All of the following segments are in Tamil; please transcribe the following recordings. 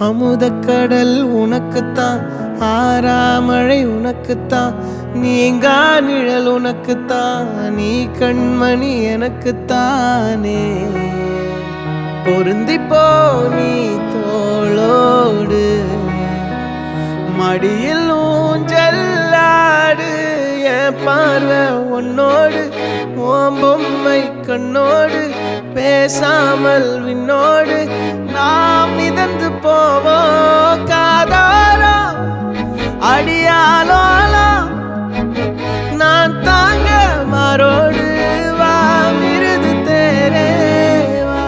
அமுதக்கடல் உனக்குத்தான், ஆறாமழை உனக்குத்தான், நீங்கா நிழல் உனக்குத்தான், நீ கண்மணி எனக்குத்தானே. பொருந்திப்போ நீ தோளோடு, மடியில் ஊஞ்சல்லாடு, என் பார்வை உன்னோடு, ஓம் பொம்மை கண்ணோடு, பேசாமல் விண்ணோடு நாம் மிதந்து போவோம் காதாரோ அடியாலோலோ, நான் தாங்க மாறோடு வா மிருது தேரே வா.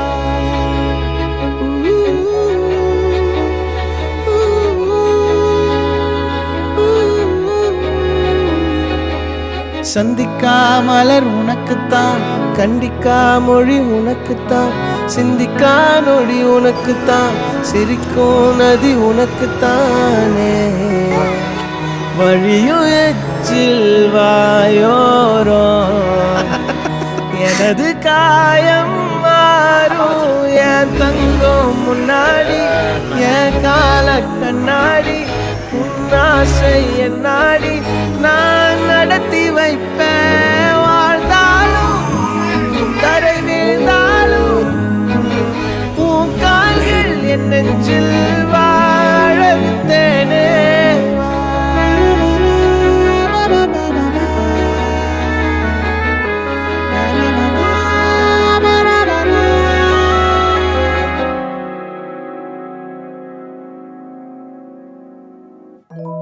சந்திக்கா மலர் உனக்குத்தான், கண்டிக்கா மொழி உனக்குத்தான், சிந்திக்கா நொடி உனக்குத்தான், சிரிக்கும் நதி உனக்குத்தானே. வழியும் எச்சில் வாயோரோ எனது காயம் மாறும், என் தங்கம் முன்னாடி என் கால கண்ணாடி, உன்னாசை என்னாடி நான் நடத்தி வைப்பேன். வாழ்ந்தாலும் தரை வீழ்ந்தாலும் உன் கால்கள் என் நெஞ்சில் வாழ விட்டேனே.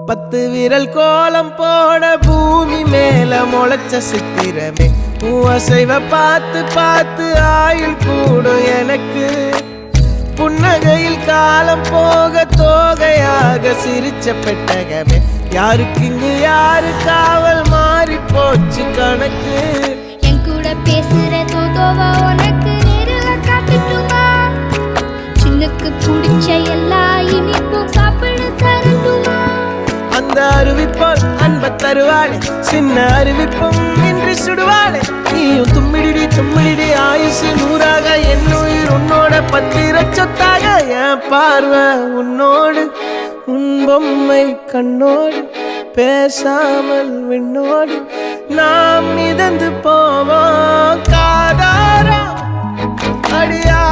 பத்து விரல் கோலம் போட பூமி மேல முளைச்ச சித்திரமே, அசைவ பார்த்து பார்த்து ஆயுள் கூடும் எனக்கு. புன்னகையில் காலம் போக தோகையாக சிரிச்ச பெட்டகமே, யாருக்கு இங்கு யாரு காவல் மாறி போச்சு கணக்கு. என் கூட பேசுற தோதோவா உனக்கு நேரில காட்டுட்டுமா, சின்னுக்கு பிடிச்ச எல்லா இனிப்பும் சாப்பிட தரட்டுமா. அந்த அறிவிப்பால் அன்ப தருவாளே, சின்ன அறிவிப்பும் இன்றி சுடுவாளே. நீயும் தும்மிடி தும்மிடி ஆயுசு நூறாக, என் உயிர் உன்னோட பத்திர சொத்தாக. என் பார்வை உன்னோடு, உன் பொம்மை கண்ணோடு, பேசாமல் விண்ணோடு நாம் மிதந்து போவோம் காதாரா அடியா.